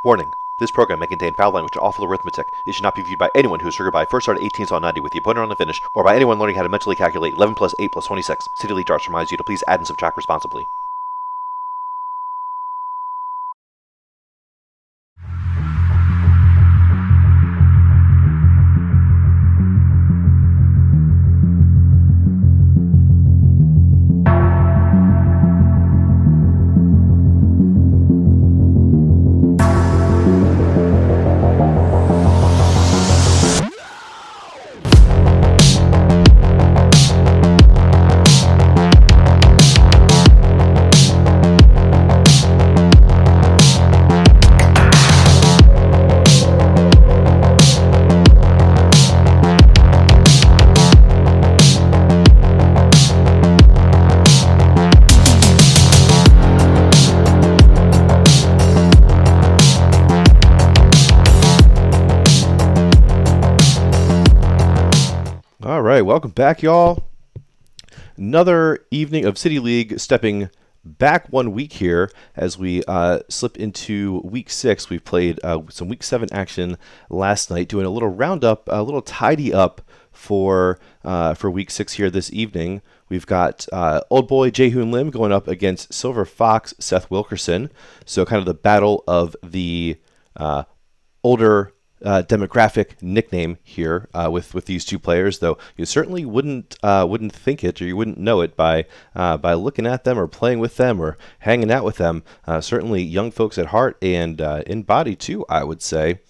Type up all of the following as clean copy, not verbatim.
Warning. This program may contain foul language and awful arithmetic. It should not be viewed by anyone who is triggered by first start 18 saw 90 with the opponent on the finish, or by anyone learning how to mentally calculate 11 plus 8 plus 26. City League Darts reminds you to please add and subtract responsibly. All right, welcome back, y'all. Another evening of City League, stepping back 1 week here as we slip into week 6. We played some week 7 action last night, doing a little roundup, a little tidy up for week 6 here this evening. We've got old boy Jae Hoon Lim going up against Silver Fox Seth Wilkerson. So kind of the battle of the older demographic nickname here with these two players, though you certainly wouldn't think it, or you wouldn't know it by looking at them or playing with them or hanging out with them. Certainly young folks at heart and in body too, I would say.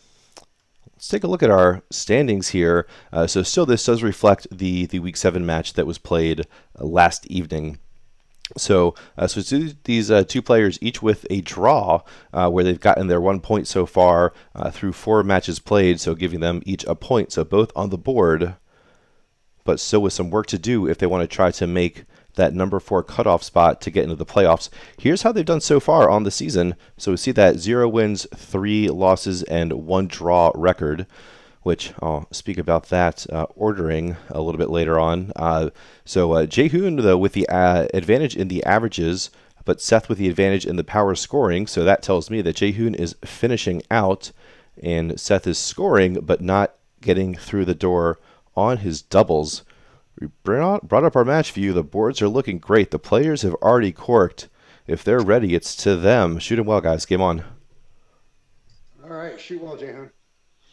Let's take a look at our standings here. So still this does reflect the week 7 match that was played last evening. So these two players each with a draw where they've gotten their 1 point so far through 4 matches played, so giving them each a point. So both on the board, but still with some work to do if they want to try to make that number 4 cutoff spot to get into the playoffs. Here's how they've done so far on the season. So we see that 0 wins, 3 losses, and 1 draw record, which I'll speak about that ordering a little bit later on. So Jae Hoon, though, with the advantage in the averages, but Seth with the advantage in the power scoring. So that tells me that Jae Hoon is finishing out, and Seth is scoring, but not getting through the door on his doubles. We brought up our match view. The boards are looking great. The players have already corked. If they're ready, it's to them. Shoot 'em well, guys. Game on. All right, shoot well, Jae Hoon.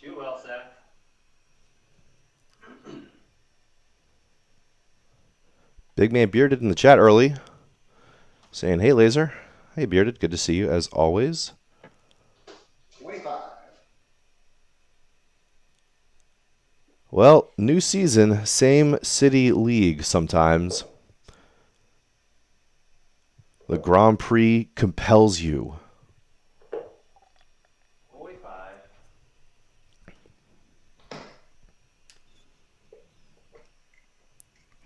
Shoot well, Seth. Big man Bearded in the chat early, saying, hey, Laser. Hey, Bearded. Good to see you, as always. 25. Well, new season, same city league sometimes. The Grand Prix compels you. 45.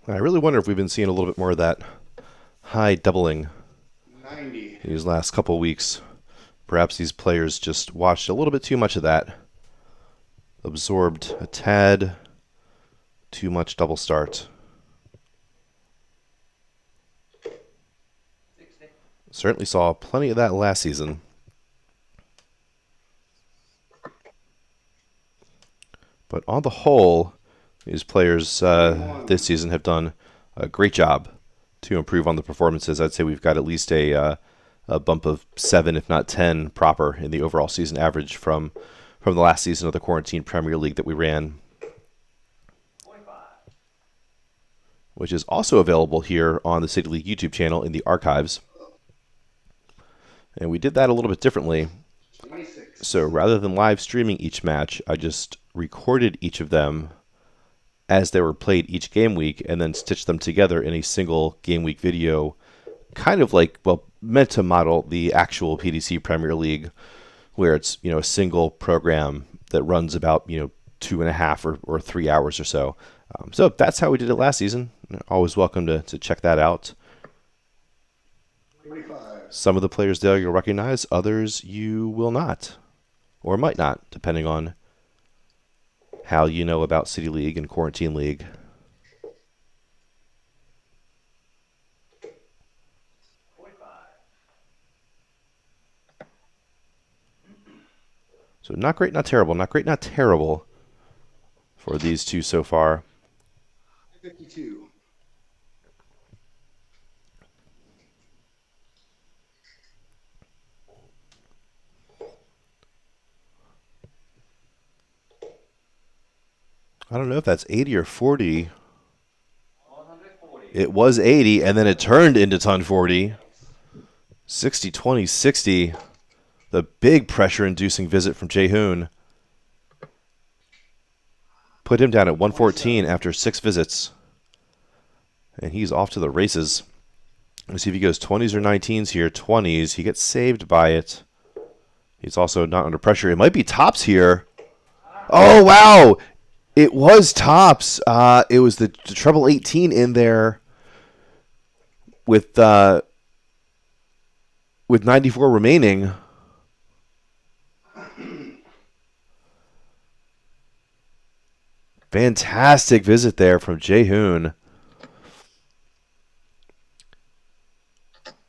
I really wonder if we've been seeing a little bit more of that high doubling 90. these last couple weeks. Perhaps these players just watched a little bit too much of that. Absorbed a tad too much double start. 60. Certainly saw plenty of that last season. But on the whole, these players this season have done a great job to improve on the performances. I'd say we've got at least a bump of 7, if not 10, proper in the overall season average from the last season of the Quarantine Premier League that we ran, 45. which is also available here on the City League YouTube channel in the archives. And we did that a little bit differently. 26. So rather than live streaming each match, I just recorded each of them as they were played each game week and then stitched them together in a single game week video, kind of like, well, meant to model the actual PDC Premier League, where it's, a single program that runs about, 2.5 or 3 hours or so. So that's how we did it last season. Always welcome to check that out. 45. Some of the players there you'll recognize, others you will not, or might not, depending on how you know about City League and Quarantine League. 45. So not great, not terrible. Not great, not terrible for these two so far. 52. I don't know if that's 80 or 40. 140. It was 80, and then it turned into ton 40. 60, 20, 60. The big pressure-inducing visit from Jae Hoon. Put him down at 114 after 6 visits. And he's off to the races. Let's see if he goes 20s or 19s here. 20s. He gets saved by it. He's also not under pressure. It might be tops here. Oh, wow. It was tops. It was the treble 18 in there with 94 remaining. Fantastic visit there from Jae Hoon.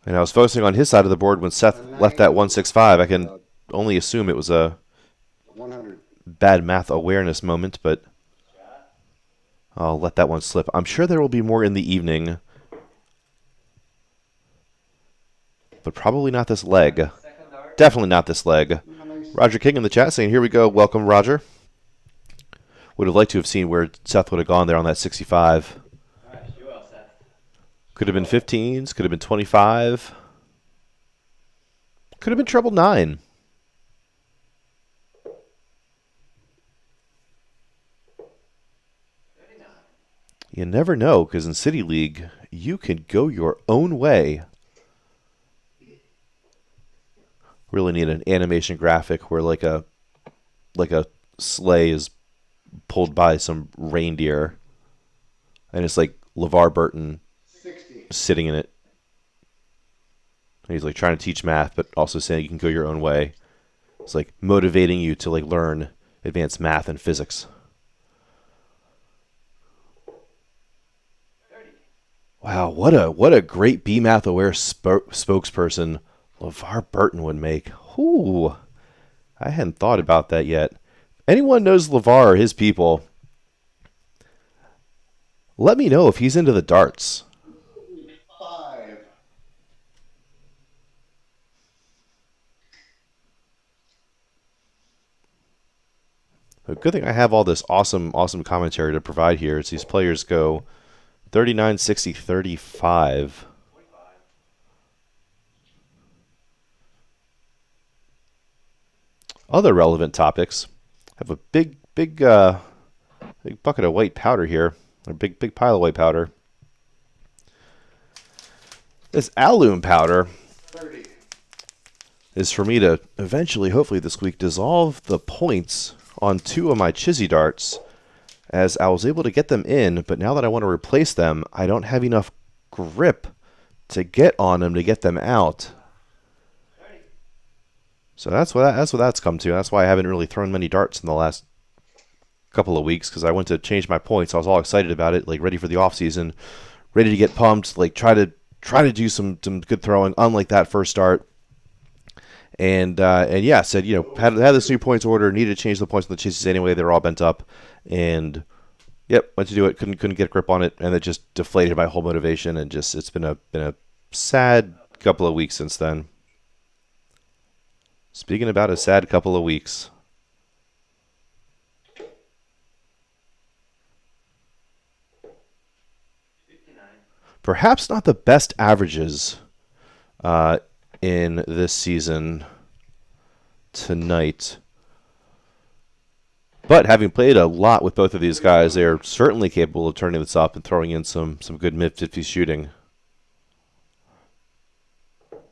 And I was focusing on his side of the board when Seth left that 165. I can only assume it was a 100. bad math awareness moment, but I'll let that one slip. I'm sure there will be more in the evening, but probably not this leg. Second dart. Definitely not this leg. Nice. Roger King in the chat saying, here we go. Welcome, Roger. Would have liked to have seen where Seth would have gone there on that 65. All right, you well, Seth. Could have been 15s. Could have been 25. Could have been treble 9. You never know, because in City League, you can go your own way. Really need an animation graphic where like a sleigh is pulled by some reindeer, and it's like LeVar Burton 60. sitting in it. And he's like trying to teach math, but also saying you can go your own way. It's like motivating you to like learn advanced math and physics. 30. Wow, what a great BMath aware spokesperson LeVar Burton would make. Ooh, I hadn't thought about that yet. Anyone knows LeVar or his people, let me know if he's into the darts. 5. A good thing I have all this awesome commentary to provide here. It's these players go 39, 60, 35. 45. Other relevant topics. I have a big bucket of white powder here. A big pile of white powder. This alum powder 30. is for me to eventually, hopefully this week, dissolve the points on 2 of my Chizzy darts, as I was able to get them in, but now that I want to replace them, I don't have enough grip to get on them to get them out. 30. So that's what that's come to. That's why I haven't really thrown many darts in the last couple of weeks, because I went to change my points. I was all excited about it, like ready for the off season, ready to get pumped, like try to do some good throwing, unlike that first start. And yeah, said, you know, had this new points order, needed to change the points on the chases anyway. They were all bent up, and yep, went to do it, couldn't get a grip on it, and it just deflated my whole motivation. And just it's been a sad couple of weeks since then. Speaking about a sad couple of weeks. Perhaps not the best averages in this season tonight. But having played a lot with both of these guys, they're certainly capable of turning this up and throwing in some good mid-50s shooting.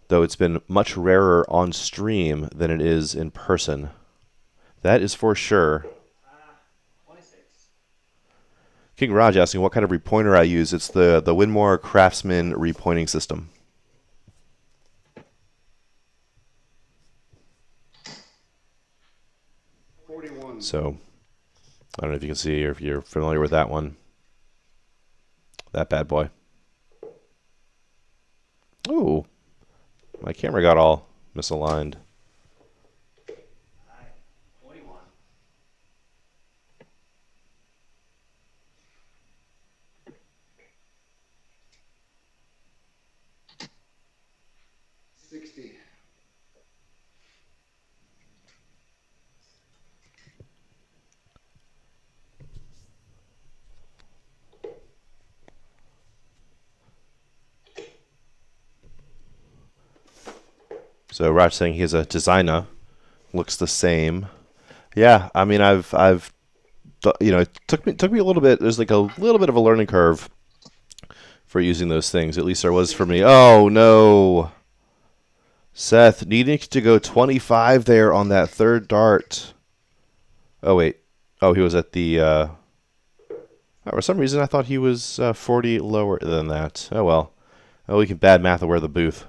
Though it's been much rarer on stream than it is in person. That is for sure. 26. King Raj asking what kind of repointer I use. It's the Winmore Craftsman repointing system. So, I don't know if you can see or if you're familiar with that one. That bad boy. Ooh, my camera got all misaligned. 60. So Raj saying he has a designer. Looks the same. Yeah, I mean, it took me a little bit. There's like a little bit of a learning curve for using those things. At least there was for me. Oh no, Seth needing to go 25 there on that third dart. Oh wait, oh he was at the. For some reason I thought he was 40 lower than that. Oh well. Oh, we can bad math aware the booth.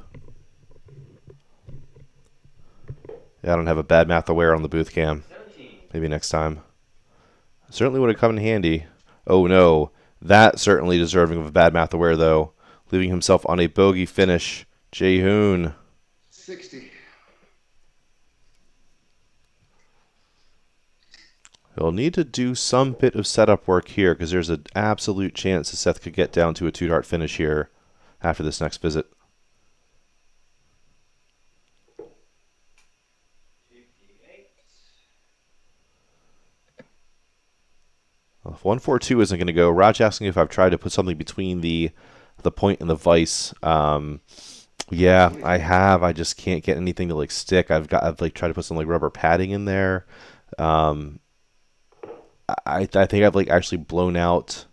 Yeah, I don't have a bad math aware on the booth cam. 17. Maybe next time. Certainly would have come in handy. Oh no, that certainly deserving of a bad math aware though, leaving himself on a bogey finish. Jae Hoon. 60. He'll need to do some bit of setup work here because there's an absolute chance that Seth could get down to a 2-dart finish here after this next visit. 58. Well, if 142 isn't going to go, Raj asking if I've tried to put something between the point and the vise. Yeah, I have. I just can't get anything to like stick. I've like tried to put some like rubber padding in there. I think I've like actually blown out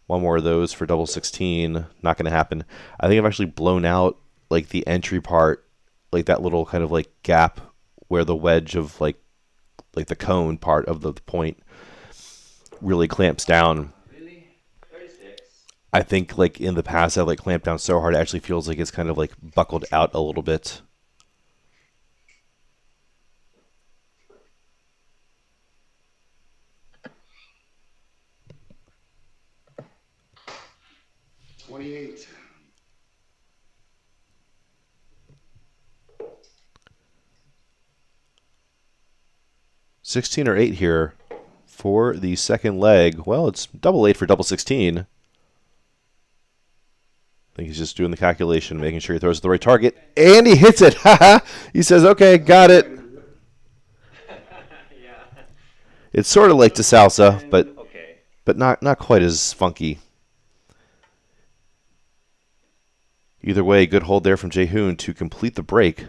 one more of those for double 16. Not going to happen. I think I've actually blown out like the entry part, like that little kind of like gap where the wedge of like the cone part of the point really clamps down. Really? 36. I think like in the past I like clamped down so hard it actually feels like it's kind of like buckled out a little bit. $28. 16 or 8 here for the second leg. Well, it's double 8 for double 16. I think he's just doing the calculation, making sure he throws at the right target. And he hits it! Haha! He says, okay, got it. Yeah. It's sort of like the salsa, but Okay. not quite as funky. Either way, good hold there from Jae Hoon to complete the break.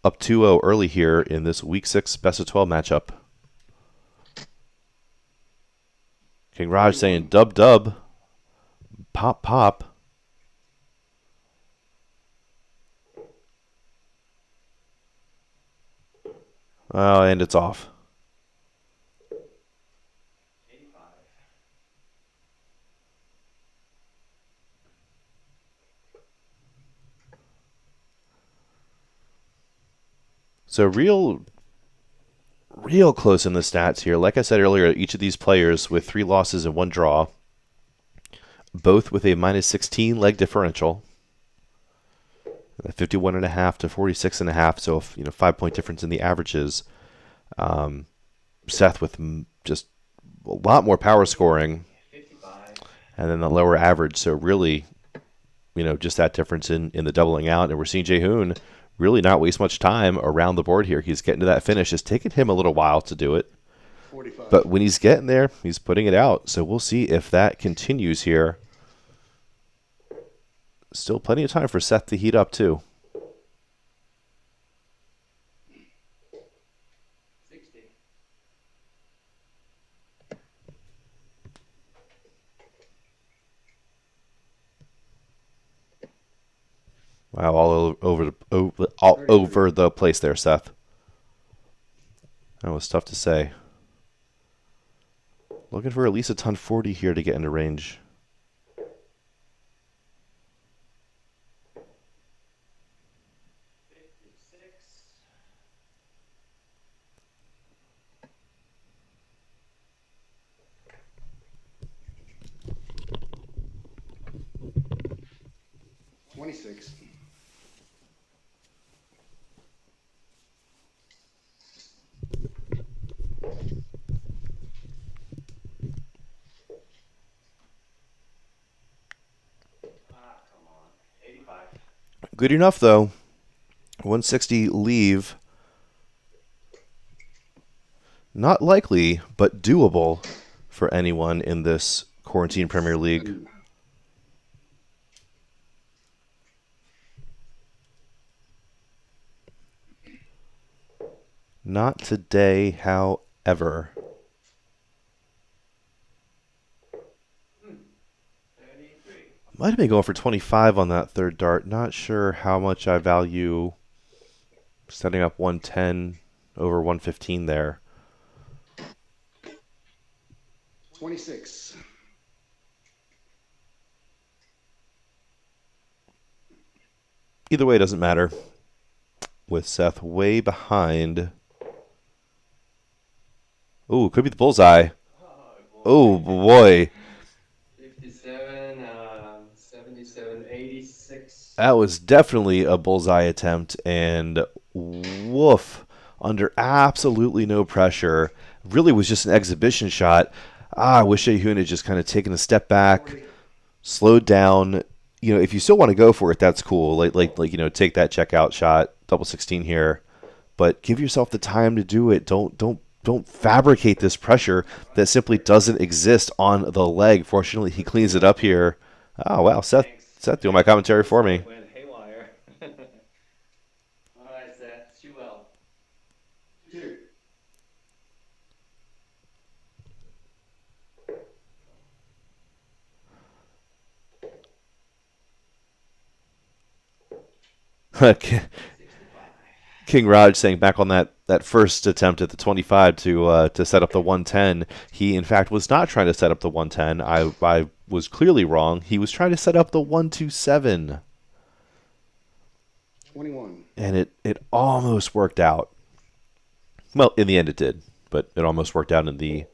Up 2-0 early here in this Week 6 Best of 12 matchup. King Raj saying dub dub. Pop pop. Oh, and it's off. 85. So real close in the stats here. Like I said earlier, each of these players with 3 losses and 1 draw, both with a minus 16 leg differential, 51.5 to 46.5. So 5-point difference in the averages. Seth with just a lot more power scoring, 55. and then the lower average. So really, just that difference in the doubling out. And we're seeing Jae Hoon really not waste much time around the board here. He's getting to that finish. It's taken him a little while to do it. 45. But when he's getting there, he's putting it out. So we'll see if that continues here. Still plenty of time for Seth to heat up, too. 60. Wow, all over the place there, Seth. That was tough to say. Looking for at least a ton 40 here to get into range. $26. Come on. 85. Good enough, though. 160 leave. Not likely, but doable for anyone in this Quarantine Premier League. Not today, however. 33. Might have been going for 25 on that third dart. Not sure how much I value setting up 110 over 115 there. 26. Either way, it doesn't matter. With Seth way behind. Ooh, could be the bullseye. Oh, boy. 57, 77, 86. That was definitely a bullseye attempt, and woof, under absolutely no pressure. Really was just an exhibition shot. I wish Jae Hoon had just kind of taken a step back, 40. slowed down. You know, if you still want to go for it, that's cool. Like you know, take that checkout shot, double 16 here, but give yourself the time to do it. Don't fabricate this pressure that simply doesn't exist on the leg. Fortunately, he cleans it up here. Oh wow, Seth doing my commentary for me. Went haywire. All right, Seth. Shoot well. 2. King Raj saying back on that first attempt at the 25 to set up the 110, he in fact was not trying to set up the 110. I was clearly wrong. He was trying to set up the 127, 21. and it almost worked out. Well, in the end it did, but it almost worked out in the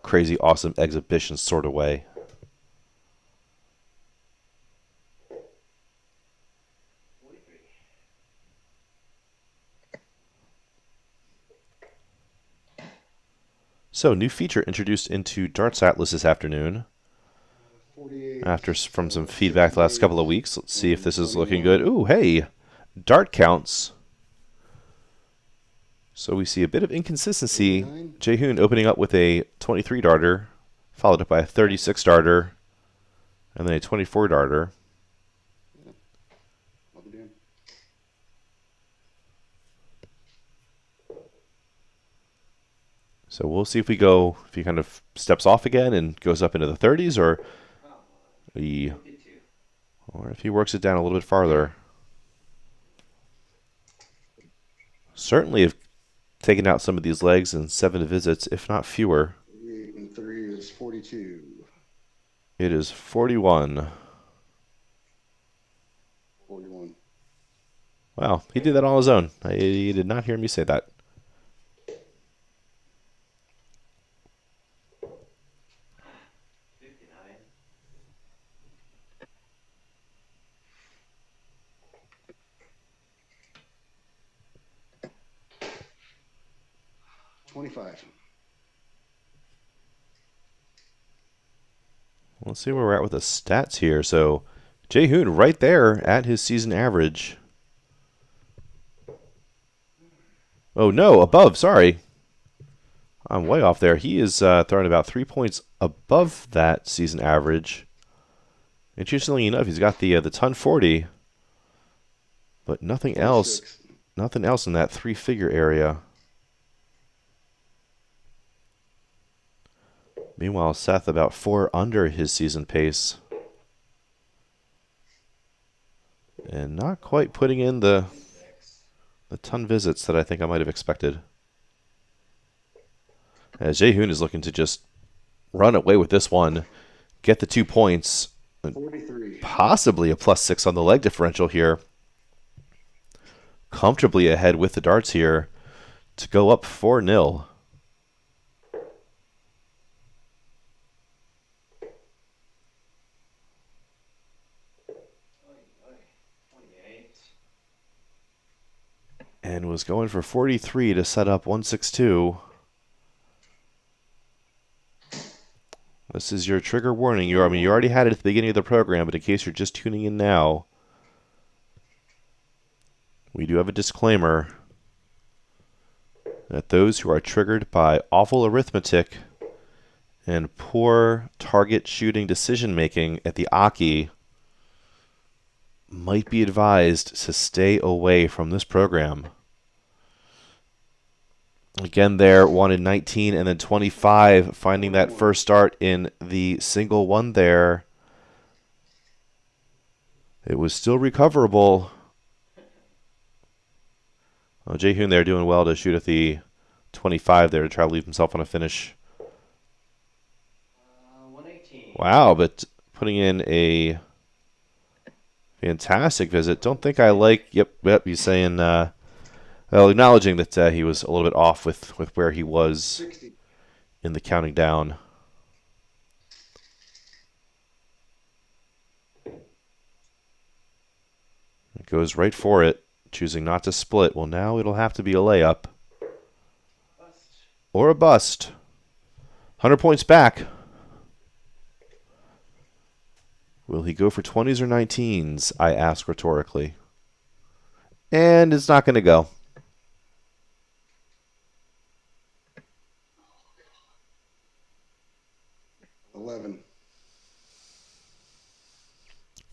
crazy awesome exhibition sort of way. 43. So, new feature introduced into Darts Atlas this afternoon. 48. From some feedback the last couple of weeks. Let's see if this is looking good. Ooh, hey, dart counts. So we see a bit of inconsistency. Jae Hoon opening up with a 23 darter, followed up by a 36 darter, and then a 24 darter. I'll be damned. So we'll see if he kind of steps off again and goes up into the 30s, or if he works it down a little bit farther. Certainly have taken out some of these legs in 7 visits, if not fewer. 48 and 3 is 42. It is 41. 41. Wow, he did that on his own. He did not hear me say that. 59. 25. Let's see where we're at with the stats here. So, Jae Hoon right there at his season average. Oh, no, above, sorry. I'm way off there. He is throwing about 3 points above that season average. Interestingly enough, he's got the ton 40, but nothing else. 46. Nothing else in that 3-figure area. Meanwhile, Seth about 4 under his season pace. And not quite putting in the ton visits that I think I might have expected. As Jae Hoon is looking to just run away with this one, get the 2 points, 43. possibly a +6 on the leg differential here. Comfortably ahead with the darts here to go up 4-0. And was going for 43 to set up 162. This is your trigger warning. You already had it at the beginning of the program, but in case you're just tuning in now, We do have a disclaimer that those who are triggered by awful arithmetic and poor target shooting decision making at the Aki might be advised to stay away from this program. Again there, 1 in 19 and then 25, finding that first start in the single one there. It was still recoverable. Well, Jae Hoon there doing well to shoot at the 25 there to try to leave himself on a finish. 118. Wow, but putting in a fantastic visit. Don't think I like, yep, he's saying, well, acknowledging that he was a little bit off with where he was 60. in the counting down. It goes right for it, choosing not to split. Well, now it'll have to be a layup. Bust. Or a bust. 100 points back. Will he go for 20s or 19s? I ask rhetorically. And it's not going to go. $11.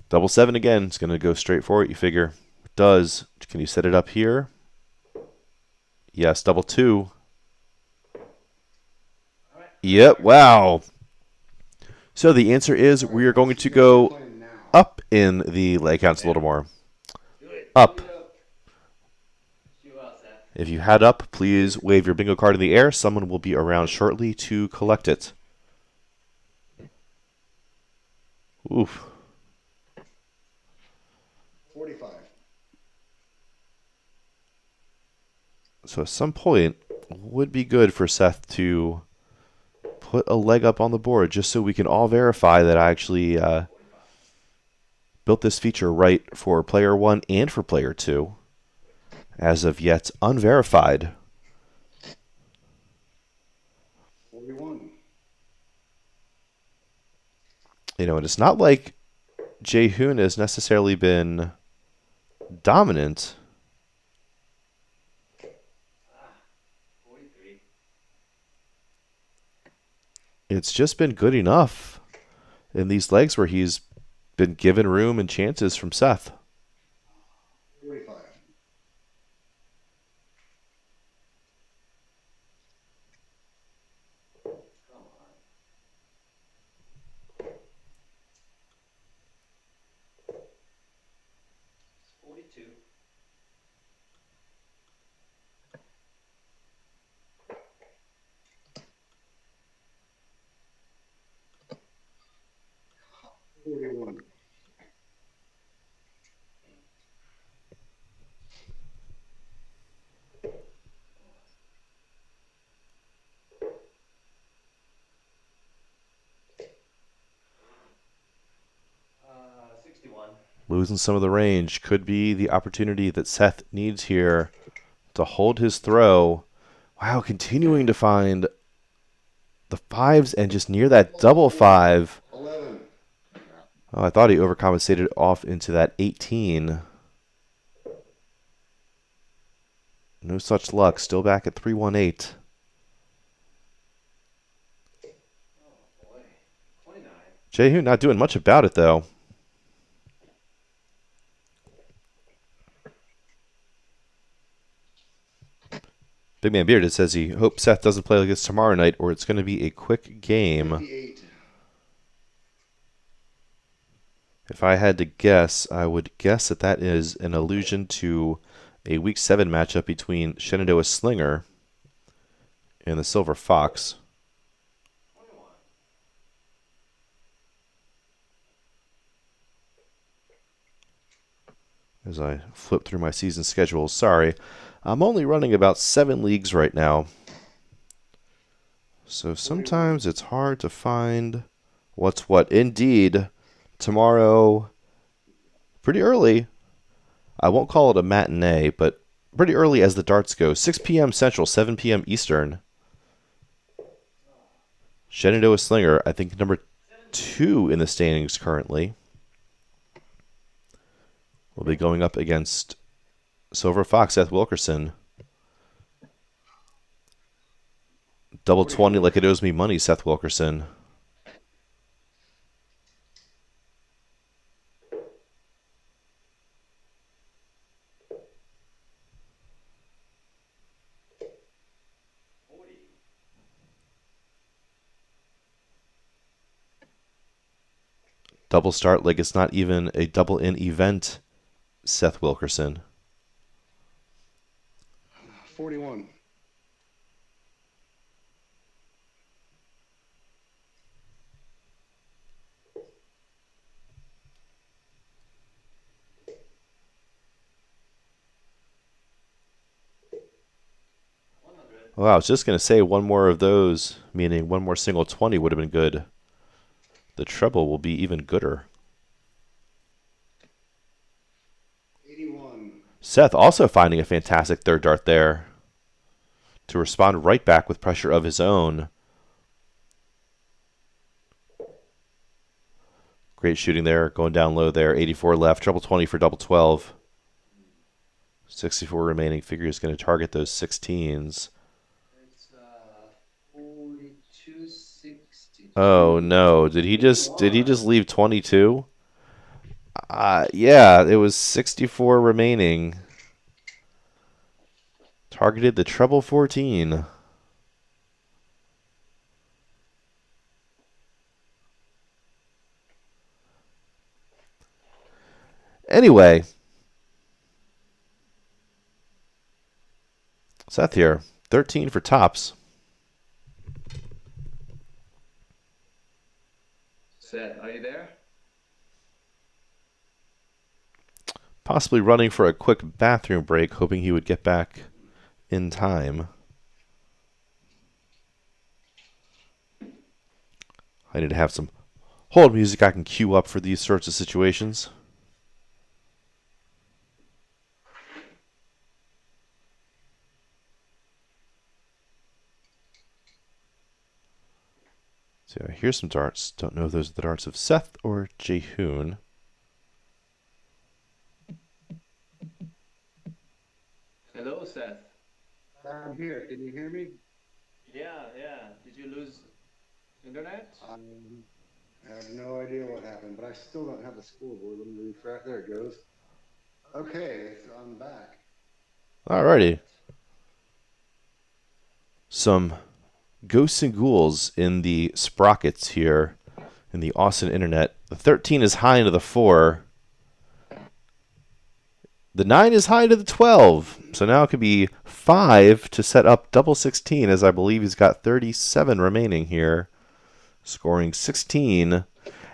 Double 7 again. It's going to go straight for it, you figure. It does. Can you set it up here? Yes, double 2. Yep, wow. So the answer is we are going to go up in the leg counts a little more. Do it. Up. Do well, Seth. If you had up, please wave your bingo card in the air. Someone will be around shortly to collect it. Oof. 45. So at some point, would be good for Seth to put a leg up on the board just so we can all verify that I actually built this feature right for player 1 and for player 2. As of yet, unverified. 41. You know, and it's not like Jae Hoon has necessarily been dominant. 43. It's just been good enough in these legs where he's been given room and chances from Seth. 45. Come on. 42. $41. Uh, 61. Losing some of the range could be the opportunity that Seth needs here to hold his throw. Wow, continuing to find the 5s and just near that double 5. 11. Oh, I thought he overcompensated off into that 18. No such luck. Still back at 318. Oh, boy. 29. Jae Hoon not doing much about it, though. Big Man Bearded says he hopes Seth doesn't play like this tomorrow night or it's going to be a quick game. 58. If I had to guess, I would guess that that is an allusion to a Week 7 matchup between Shenandoah Slinger and the Silver Fox. 21. As I flip through my season schedule, sorry, I'm only running about 7 leagues right now. So sometimes it's hard to find what's what. Indeed, tomorrow, pretty early, I won't call it a matinee, but pretty early as the darts go, 6 p.m. Central, 7 p.m. Eastern. Shenandoah Slinger, I think number 2 in the standings currently, will be going up against Silver Fox, Seth Wilkerson. Double 20 like it owes me money, Seth Wilkerson. Double start like it's not even a double in event, Seth Wilkerson. 41. Well, I was just going to say one more of those, meaning one more single 20 would have been good. The treble will be even gooder. 81. Seth also finding a fantastic third dart there to respond right back with pressure of his own. Great shooting there, going down low there. 84 left, treble 20 for double 12. 64 remaining. Figure is going to target those 16s. It's 42-60. Oh no! Did he just leave 22? Yeah, it was 64 remaining. Targeted the treble 14. Anyway, Seth here, 13 for tops. Seth, are you there? Possibly running for a quick bathroom break, hoping he would get back in time. I need to have some hold music I can cue up for these sorts of situations. So here's some darts. Don't know if those are the darts of Seth or Jae Hoon. Hello, Seth. I'm here. Can you hear me? Yeah. Did you lose internet? I have no idea what happened, but I still don't have the scoreboard. Let me refresh. There it goes. Okay, so I'm back. Alrighty. Some ghosts and ghouls in the sprockets here in the Austin internet. The 13 is high into the 4. The 9 is high into the 12. So now it could be 5 to set up double 16, as I believe he's got 37 remaining here. Scoring 16.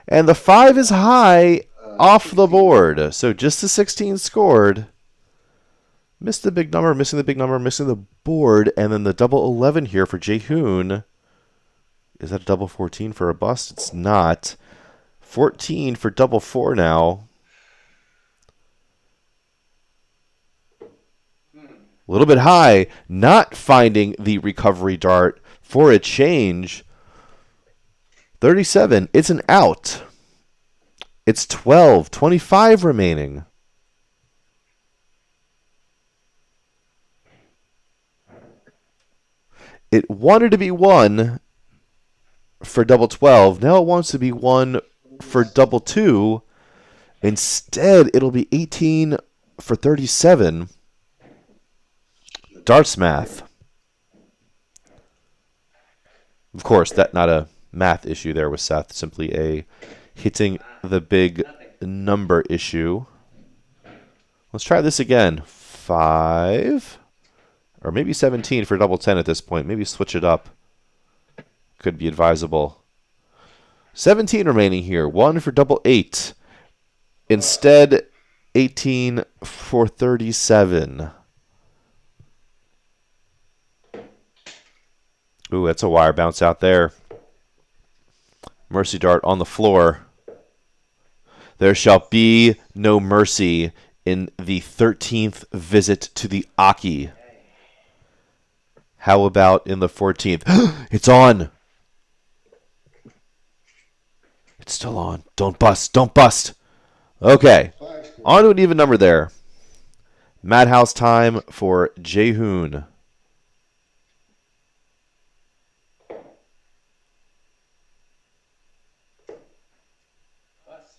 And the 5 is high off the board. So just the 16 scored. Missed the big number, missing the big number, missing the board, and then the double 11 here for Jae Hoon. Is that a double 14 for a bust? It's not. 14 for double 4 now. A little bit high, not finding the recovery dart for a change. 37, it's an out. It's 12, 25 remaining. It wanted to be 1 for double 12. Now it wants to be 1 for double 2. Instead, it'll be 18 for 37. Darts math. Of course, that not a math issue there with Seth. Simply a hitting the big number issue. Let's try this again. 5. Or maybe 17 for double 10 at this point. Maybe switch it up. Could be advisable. 17 remaining here. 1 for double 8. Instead, 18 for 37. Ooh, that's a wire bounce out there. Mercy dart on the floor. There shall be no mercy in the 13th visit to the Aki. How about in the 14th? It's on. It's still on. Don't bust. Don't bust. Okay. On to an even number there. Madhouse time for Jae Hoon. Bust.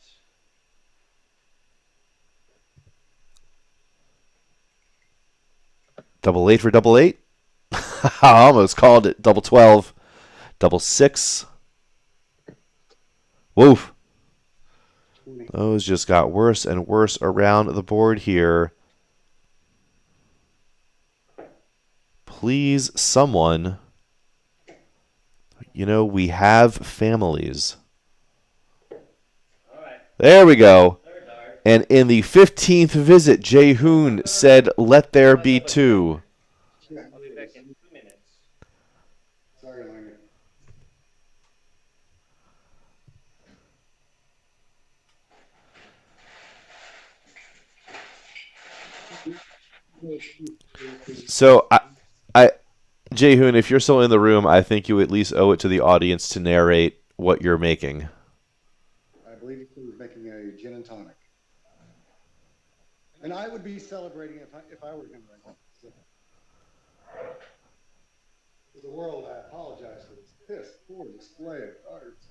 Double 8 for double 8. I almost called it double 12. Double 6. Woof. 20. Those just got worse and worse around the board here. Please, someone. You know, we have families. All right. There we go. Third dart. And in the 15th visit, Jae Hoon said, "Let there be two." I'll be back in 2 minutes. Sorry, Langer. So, Jae Hoon, if you're still in the room, I think you at least owe it to the audience to narrate what you're making. I believe he was making a gin and tonic. And I would be celebrating if I were him right now. So, to the world, I apologize for this piss poor display of cards.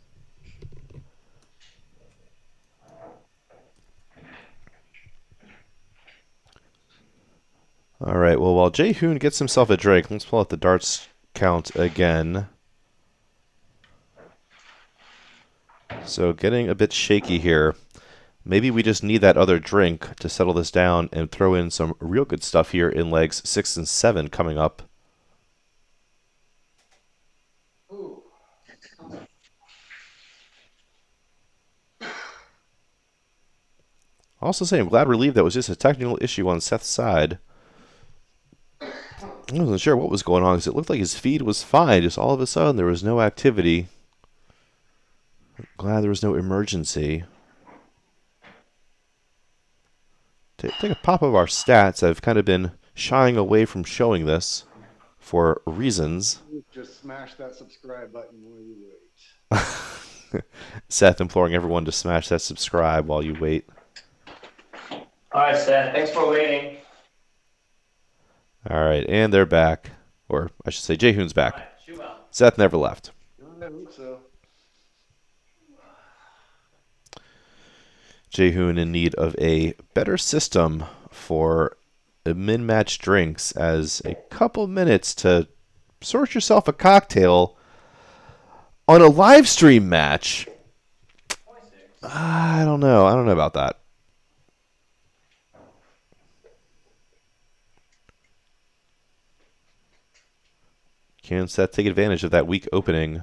All right, well, while Jae Hoon gets himself a drink, let's pull out the darts count again. So getting a bit shaky here. Maybe we just need that other drink to settle this down and throw in some real good stuff here in legs 6 and 7 coming up. Ooh. I'll also say I'm glad relieved that was just a technical issue on Seth's side. I wasn't sure what was going on because it looked like his feed was fine. Just all of a sudden there was no activity. Glad there was no emergency. Take a pop of our stats. I've kind of been shying away from showing this for reasons. Just smash that subscribe button while you wait. Seth imploring everyone to smash that subscribe while you wait. All right, Seth. Thanks for waiting. All right, and they're back. Or I should say Jae Hoon's All back. right, shoot well. Seth never left. I hope so. Jae Hoon in need of a better system for min-match drinks as a couple minutes to sort yourself a cocktail on a live stream match. 26. I don't know. I don't know about that. Can Seth take advantage of that weak opening?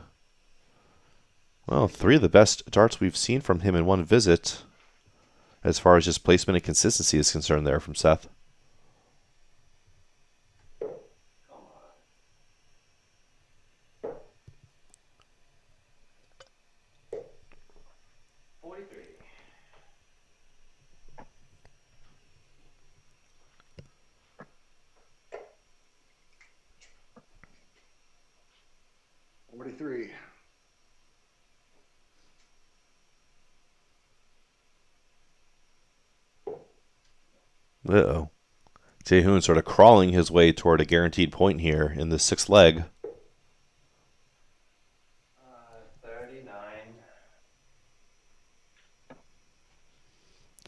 Well, 3 of the best darts we've seen from him in one visit, as far as just placement and consistency is concerned there from Seth. Come on. 43. $43. Uh-oh. Jae Hoon sort of crawling his way toward a guaranteed point here in the 6th leg. 39.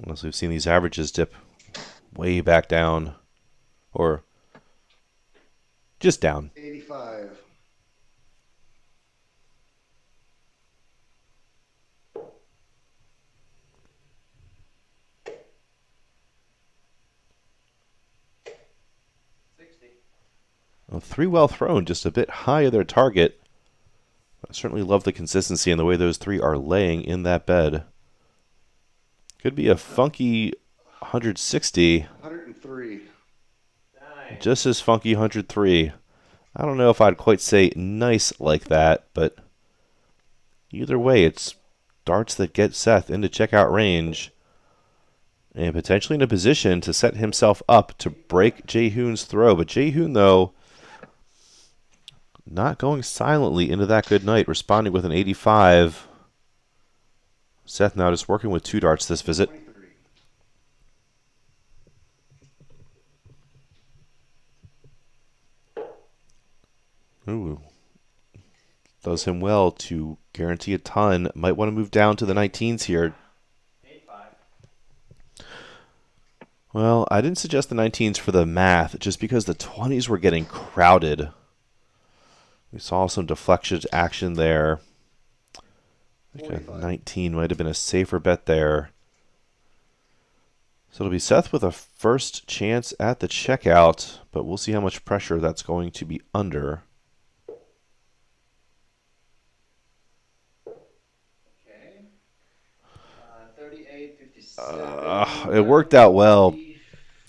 Unless we've seen these averages dip way back down. Or just down. 85. Well, 3 well thrown, just a bit high of their target. I certainly love the consistency and the way those 3 are laying in that bed. Could be a funky 160. 103. Nice. Just as funky 103. I don't know if I'd quite say nice like that, but either way, it's darts that get Seth into checkout range and potentially in a position to set himself up to break Jae Hoon's throw. But Jae Hoon, though, not going silently into that good night, responding with an 85. Seth now just working with 2 darts this visit. 23. Ooh, does him well to guarantee a ton. Might want to move down to the 19s here. 8-5. Well, I didn't suggest the 19s for the math, just because the 20s were getting crowded. We saw some deflection action there. I think a 45. 19 might have been a safer bet there. So it'll be Seth with a first chance at the checkout, but we'll see how much pressure that's going to be under. Okay. 38-57. It worked out well.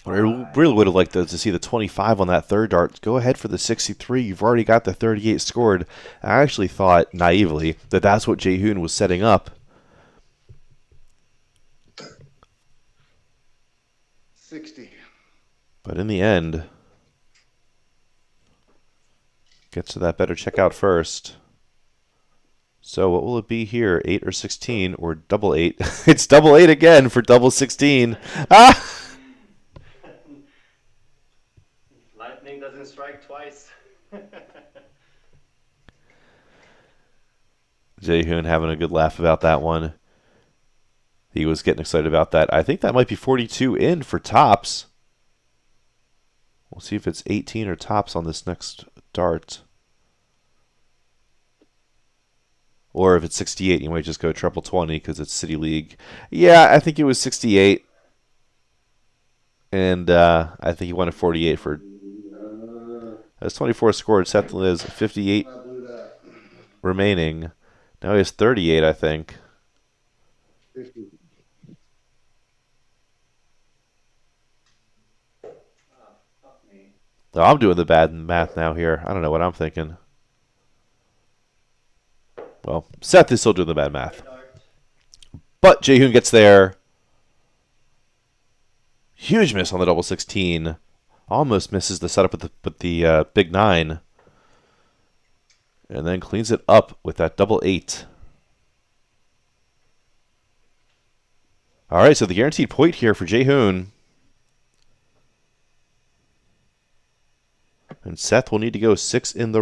I 35. really would have liked to see the 25 on that third dart. Go ahead for the 63. You've already got the 38 scored. I actually thought, naively, that that's what Jae Hoon was setting up. 60. But in the end, gets to that better checkout first. So what will it be here? 8 or 16 or double 8? It's double 8 again for double 16. Ah! Lightning doesn't strike twice. Jae Hoon having a good laugh about that one. He was getting excited about that. I think that might be 42 in for tops. We'll see if it's 18 or tops on this next dart. Or if it's 68, you might just go triple 20 because it's City League. Yeah, I think it was 68. And I think he wanted 48 for... That's 24 scored. Seth has 58 I blew that. remaining. Now he has 38, I think. 50. Oh, fuck me. Oh, I'm doing the bad math now here. I don't know what I'm thinking. Well, Seth is still doing the bad math. Dart. But Jae Hoon gets there. Huge miss on the double 16. Almost misses the setup with the big 9. And then cleans it up with that double 8. All right, so the guaranteed point here for Jae Hoon. And Seth will need to go 6 on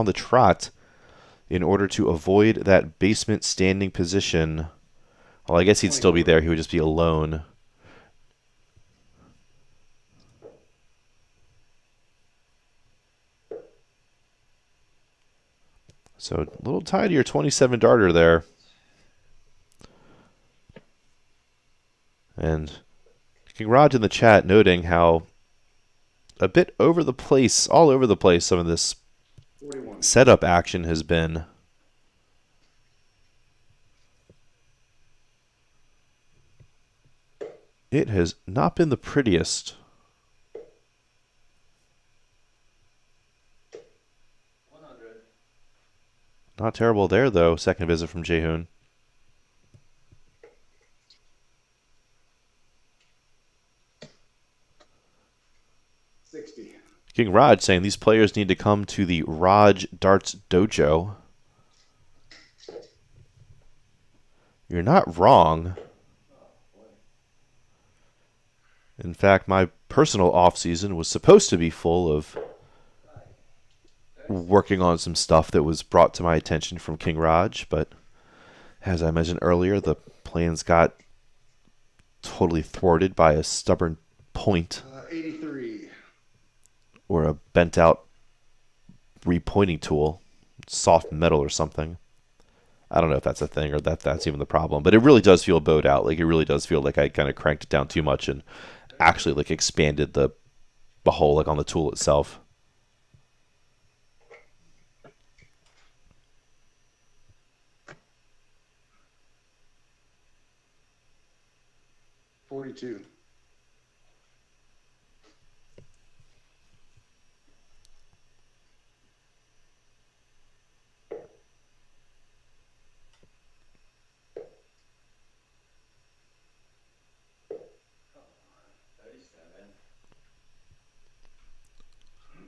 the trot in order to avoid that basement standing position. Well, I guess he'd still be there. He would just be alone. So a little tied to your 27 darter there. And King Raj in the chat noting how a bit over the place, all over the place, some of this 41. setup action has been. It has not been the prettiest. 100. Not terrible there, though. Second visit from Jae Hoon. 60. King Raj saying these players need to come to the Raj Darts Dojo. You're not wrong. In fact, my personal off-season was supposed to be full of working on some stuff that was brought to my attention from King Raj, but as I mentioned earlier, the plans got totally thwarted by a stubborn point 83. or a bent-out repointing tool, soft metal or something. I don't know if that's a thing or that's even the problem, but it really does feel bowed out. Like, it really does feel like I kind of cranked it down too much and actually like expanded the hole like on the tool itself. $42.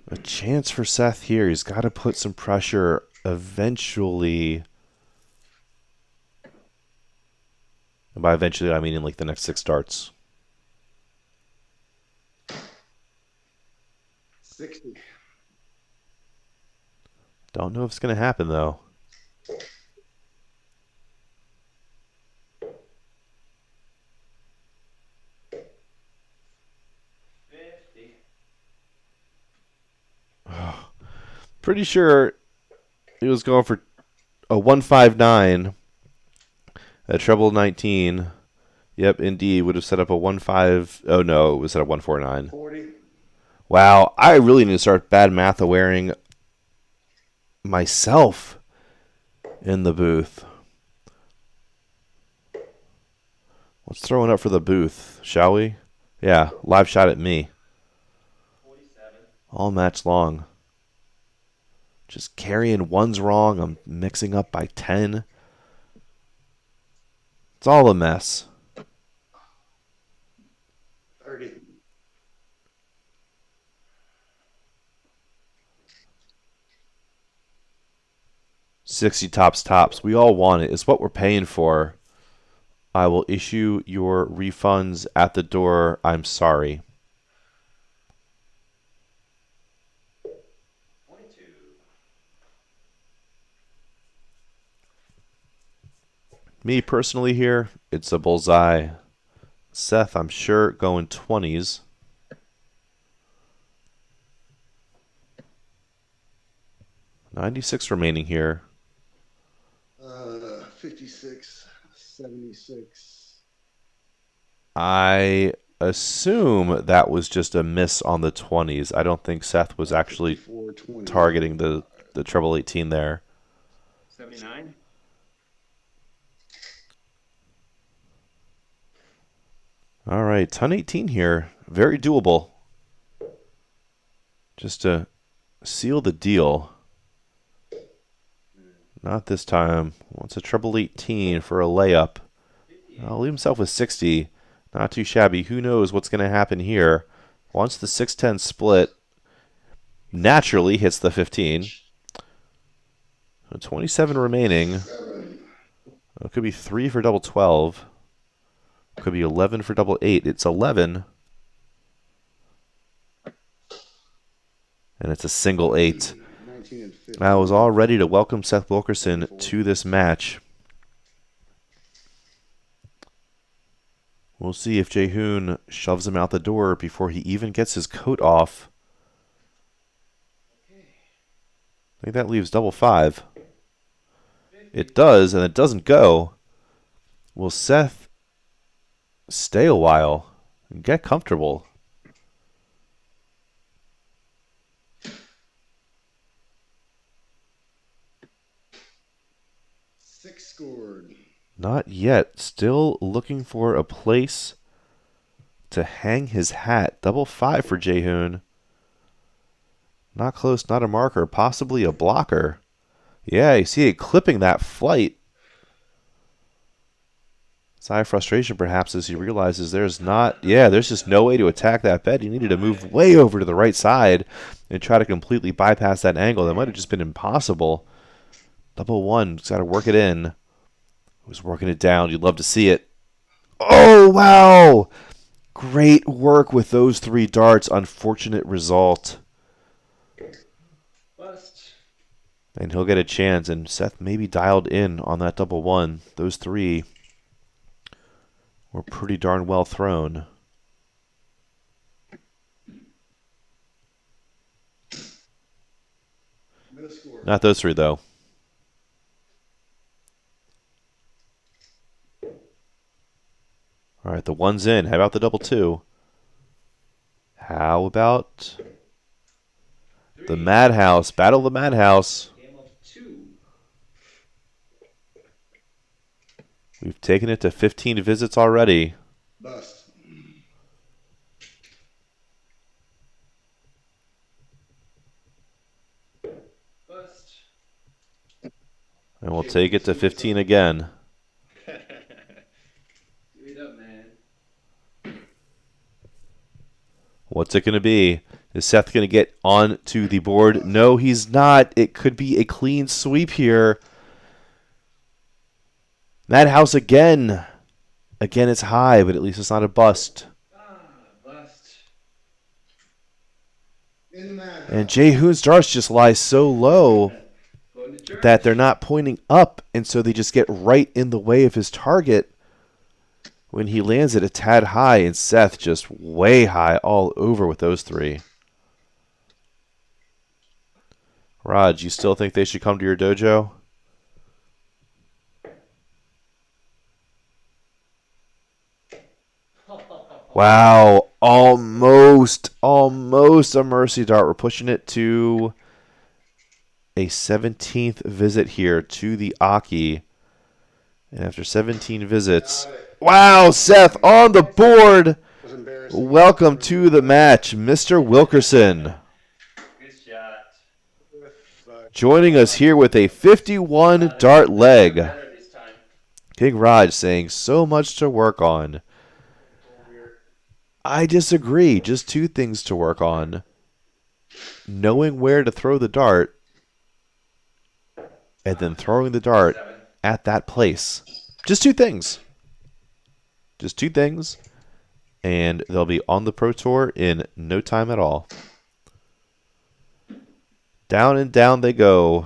A chance for Seth here. He's got to put some pressure eventually. And by eventually, I mean in like the next 6 starts. 60. Don't know if it's going to happen, though. Pretty sure he was going for a 159, a treble 19. Yep, indeed, would have set up a 1-5. Oh no, it was set up 149. 40. Wow, I really need to start bad math awareing myself in the booth. Let's throw it up for the booth, shall we? Yeah, live shot at me. 47. All match long. Just carrying ones wrong. I'm mixing up by 10. It's all a mess. 30. $60 tops. We all want it. It's what we're paying for. I will issue your refunds at the door. I'm sorry. 22. Me personally here, it's a bullseye. Seth, I'm sure, going 20s. $96 remaining here. 56. 76. I assume that was just a miss on the 20s. I don't think Seth was actually 54, targeting the treble 18 there. 79. All right, ton 18 here. Very doable. Just to seal the deal. Not this time. Wants a treble 18 for a layup. I'll leave himself with 60. Not too shabby. Who knows what's going to happen here. Once the 6-10 split naturally hits the 15. So 27 remaining. It could be 3 for double 12. Could be 11 for double 8. It's 11. And it's a single 8. 19 and 50. I was all ready to welcome Seth Wilkerson to this match. We'll see if Jae Hoon shoves him out the door before he even gets his coat off. I think that leaves double 5. It does, and it doesn't go. Will Seth stay a while and get comfortable? Six scored. Not yet. Still looking for a place to hang his hat. Double 5 for Jae Hoon. Not close, not a marker. Possibly a blocker. Yeah, you see it clipping that flight. Sigh of frustration perhaps as he realizes there's just no way to attack that bet. He needed to move way over to the right side and try to completely bypass that angle. That might have just been impossible. Double 1, just got to work it in. He was working it down. You'd love to see it. Oh, wow! Great work with those 3 darts. Unfortunate result. Bust. And he'll get a chance, and Seth maybe dialed in on that double 1. Those 3 were pretty darn well thrown. No score. Not those 3, though. All right, the 1's in. How about the double 2? How about the Madhouse? Battle of the Madhouse. Game of 2. We've taken it to 15 visits already. Bust. Bust. And we'll take it to 15 again. Give it up, man. What's it going to be? Is Seth going to get on to the board? No, he's not. It could be a clean sweep here. Madhouse again. Again, it's high, but at least it's not a bust. Bust. In the man. And Jae Hoon's darts just lie so low. that they're not pointing up, and so they just get right in the way of his target when he lands it a tad high, and Seth just way high all over with those three. Raj, you still think they should come to your dojo? Wow, almost a mercy dart. We're pushing it to a 17th visit here to the Aki. And after 17 visits, wow, Seth on the board. Welcome to the match, Mr. Wilkerson. Good shot. Joining us here with a 51 dart leg. Better this time. King Raj saying so much to work on. I disagree. Just two things to work on. Knowing where to throw the dart, and then throwing the dart at that place. Just two things. Just two things. And they'll be on the Pro Tour in no time at all. Down and down they go.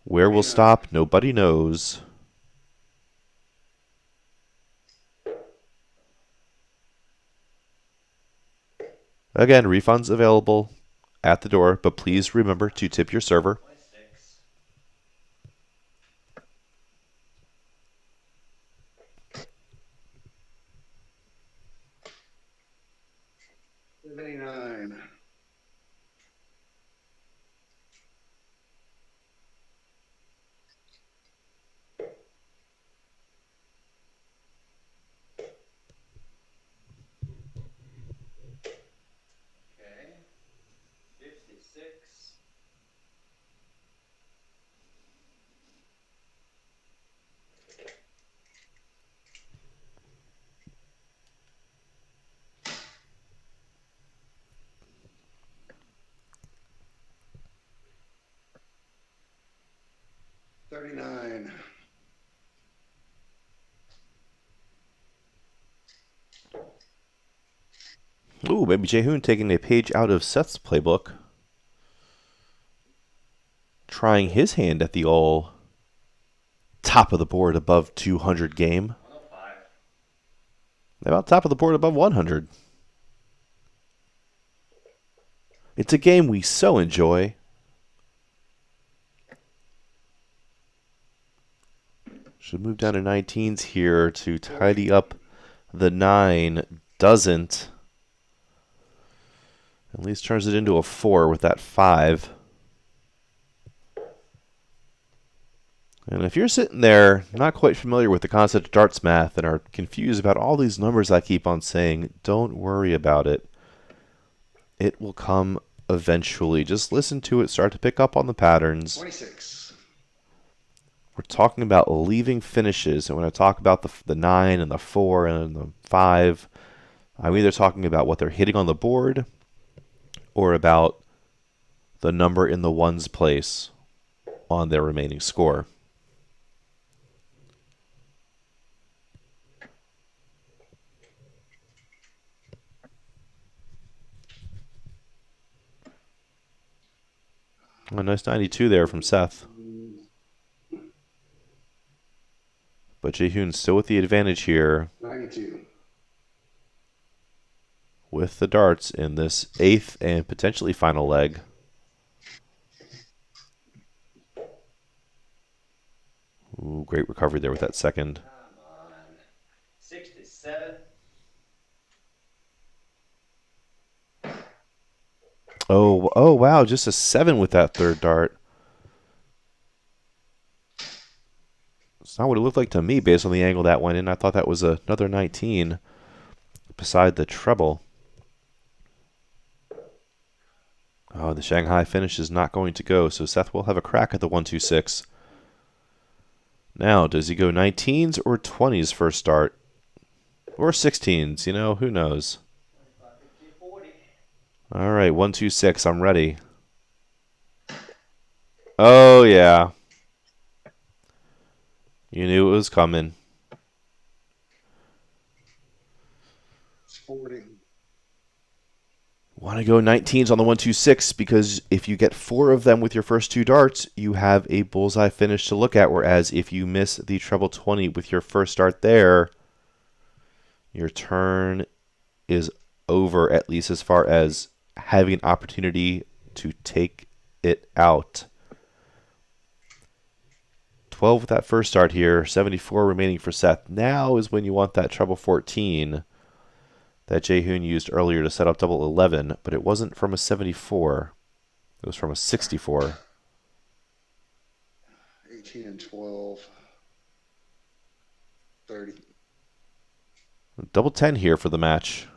Where we'll stop, nobody knows. Again, refunds available at the door, but please remember to tip your server. 26. $79. Okay. 56. $39. Ooh, maybe Jae Hoon taking a page out of Seth's playbook. Trying his hand at the all top of the board above 200 game. 105. About top of the board above 100. It's a game we so enjoy. Should move down to 19s here to tidy up the 9. Doesn't. At least turns it into a 4 with that 5. And if you're sitting there not quite familiar with the concept of darts math and are confused about all these numbers I keep on saying, don't worry about it. It will come eventually. Just listen to it, start to pick up on the patterns. 26. We're talking about leaving finishes, and when I talk about the 9 and the 4 and the 5, I'm either talking about what they're hitting on the board or about the number in the ones place on their remaining score. A nice 92 there from Seth. But Jae Hoon still with the advantage here 92. with the darts in this 8th and potentially final leg. Ooh, great recovery there with that second. Come on. 67. Oh, wow, just a 7 with that third dart. It's not what it looked like to me based on the angle that went in. I thought that was another 19 beside the treble. Oh, the Shanghai finish is not going to go, so Seth will have a crack at the 126. Now, does he go 19s or 20s first start? Or 16s, you know, who knows? 25, 50, 40. All right, 126, I'm ready. Oh, yeah. You knew it was coming. It's 40. Want to go 19s on the 126 because if you get 4 of them with your first 2 darts, you have a bullseye finish to look at. Whereas if you miss the treble 20 with your first dart there, your turn is over, at least as far as having an opportunity to take it out. 12 with that first dart here, 74 remaining for Seth. Now is when you want that treble 14 that Jae Hoon used earlier to set up double 11, but it wasn't from a 74. It was from a 64. 18 and 12. 30. Double 10 here for the match,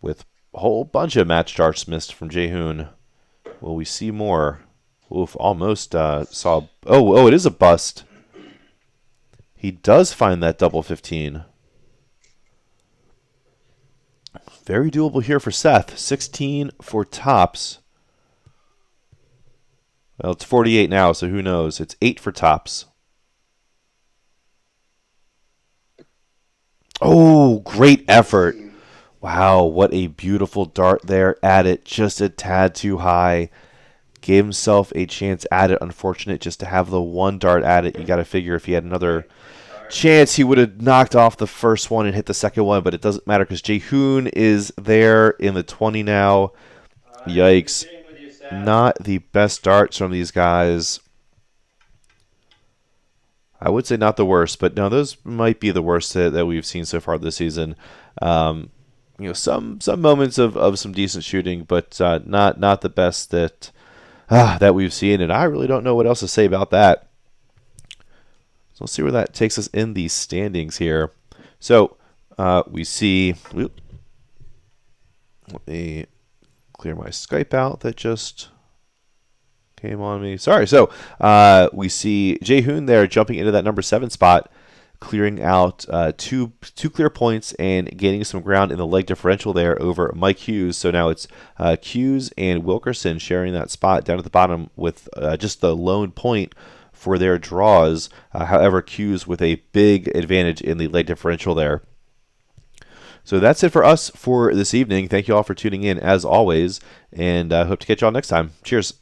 with a whole bunch of match darts missed from Jae Hoon. Will we see more? Oof, almost saw... Oh, it is a bust. He does find that double 15. Very doable here for Seth. 16 for tops. Well, it's 48 now, so who knows? It's 8 for tops. Oh, great effort. Wow, what a beautiful dart there at it. Just a tad too high. Gave himself a chance at it. Unfortunate just to have the 1 dart at it. You got to figure if he had another chance, he would have knocked off the first one and hit the second one, but it doesn't matter because Jae Hoon is there in the 20 now. Yikes. Not the best darts from these guys. I would say not the worst, but no, those might be the worst that we've seen so far this season. Some moments of some decent shooting, but not the best that we've seen, and I really don't know what else to say about that. So let's see where that takes us in the standings here. So we see... Let me clear my Skype out that just came on me. Sorry. So we see Jae Hoon there jumping into that number 7 spot, clearing out two clear points and gaining some ground in the leg differential there over Mike Hughes. So now it's Hughes and Wilkerson sharing that spot down at the bottom with just the lone point for their draws. However, Hughes with a big advantage in the leg differential there. So that's it for us for this evening. Thank you all for tuning in as always, and I hope to catch you all next time. Cheers.